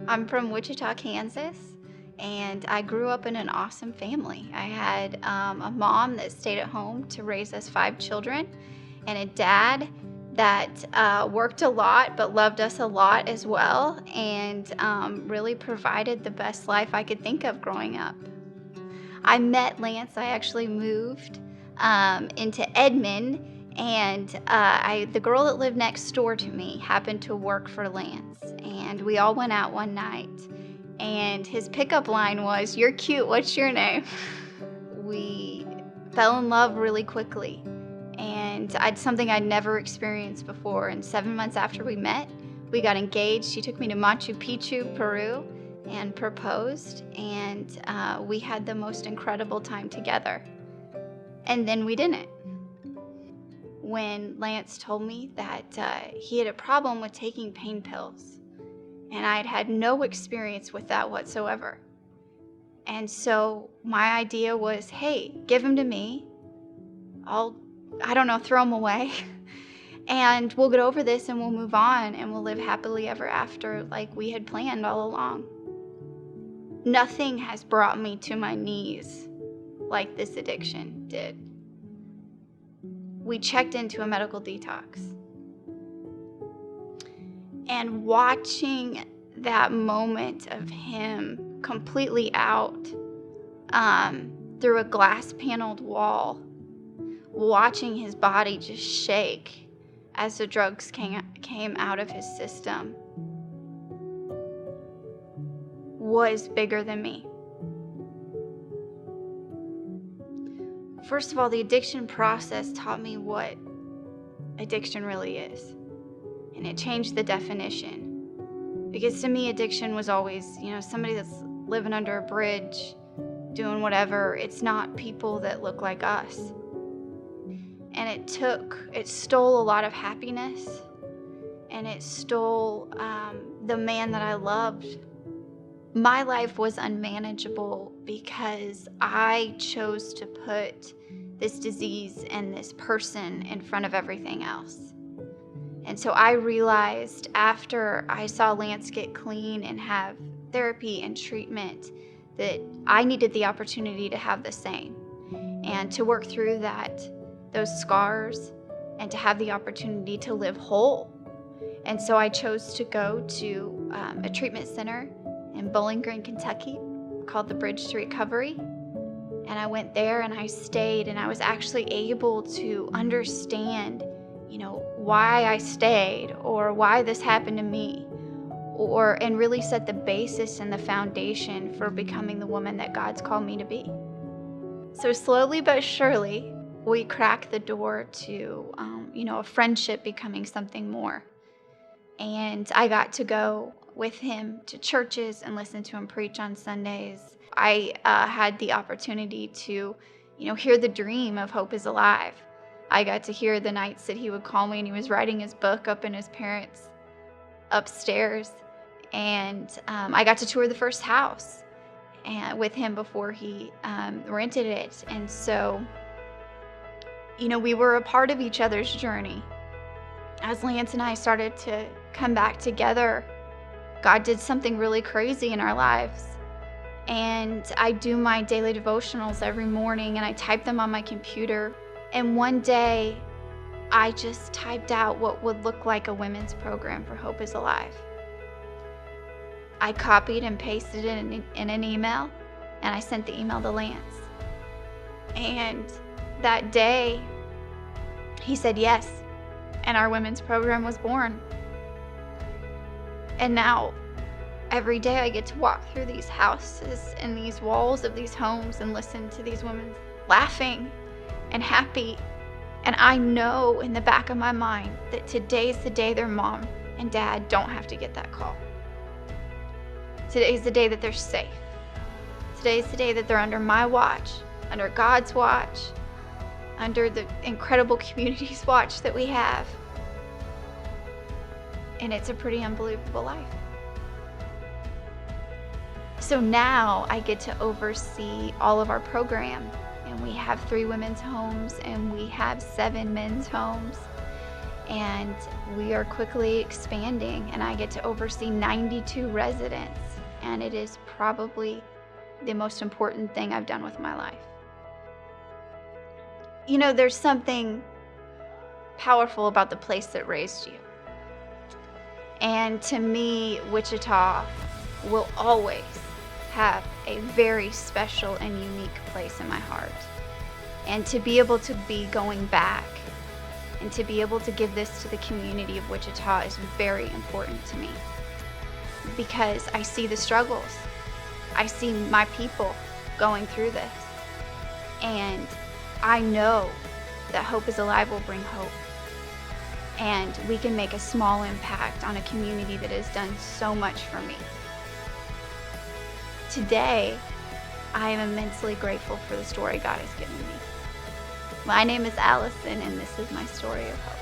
I'm from Wichita, Kansas, and I grew up in an awesome family. I had a mom that stayed at home to raise us 5 children, and a dad that worked a lot but loved us a lot as well, and really provided the best life I could think of growing up. I met Lance. I actually moved into Edmond, and the girl that lived next door to me happened to work for Lance, and we all went out one night. And his pickup line was, "You're cute. What's your name?" We fell in love really quickly, and something I'd never experienced before. And 7 months after we met, we got engaged. She took me to Machu Picchu, Peru, and proposed, and we had the most incredible time together. And then we didn't. When Lance told me that he had a problem with taking pain pills, and I'd had no experience with that whatsoever. And so my idea was, hey, give him to me. Throw him away. And we'll get over this and we'll move on and we'll live happily ever after like we had planned all along. Nothing has brought me to my knees like this addiction did. We checked into a medical detox. And watching that moment of him completely out through a glass-paneled wall, watching his body just shake as the drugs came out of his system, was bigger than me. First of all, the addiction process taught me what addiction really is. And it changed the definition. Because to me, addiction was always, somebody that's living under a bridge, doing whatever. It's not people that look like us. And it stole a lot of happiness, and it stole the man that I loved. My life was unmanageable because I chose to put this disease and this person in front of everything else. And so I realized after I saw Lance get clean and have therapy and treatment that I needed the opportunity to have the same and to work through those scars and to have the opportunity to live whole. And so I chose to go to a treatment center in Bowling Green, Kentucky called the Bridge to Recovery. And I went there and I stayed, and I was actually able to understand why I stayed or why this happened to me, and really set the basis and the foundation for becoming the woman that God's called me to be. So slowly but surely, we cracked the door to, a friendship becoming something more. And I got to go with him to churches and listen to him preach on Sundays. I had the opportunity to, hear the dream of Hope is Alive. I got to hear the nights that he would call me and he was writing his book up in his parents' upstairs. And I got to tour the first house with him before he rented it. And so, we were a part of each other's journey. As Lance and I started to come back together, God did something really crazy in our lives. And I do my daily devotionals every morning and I type them on my computer. And one day, I just typed out what would look like a women's program for Hope is Alive. I copied and pasted it in an email, and I sent the email to Lance. And that day, he said yes, and our women's program was born. And now, every day I get to walk through these houses and these walls of these homes and listen to these women laughing and happy. And I know in the back of my mind that today's the day their mom and dad don't have to get that call. Today's the day that they're safe. Today's the day that they're under my watch, under God's watch, under the incredible community's watch that we have. And it's a pretty unbelievable life. So now I get to oversee all of our program. And we have 3 women's homes and we have 7 men's homes. And we are quickly expanding, and I get to oversee 92 residents, and it is probably the most important thing I've done with my life. You know, there's something powerful about the place that raised you. And to me, Wichita will always have a very special and unique place in my heart. And to be able to be going back and to be able to give this to the community of Wichita is very important to me, because I see the struggles. I see my people going through this. And I know that Hope is Alive will bring hope. And we can make a small impact on a community that has done so much for me. Today, I am immensely grateful for the story God has given me. My name is Allyson, and this is my story of hope.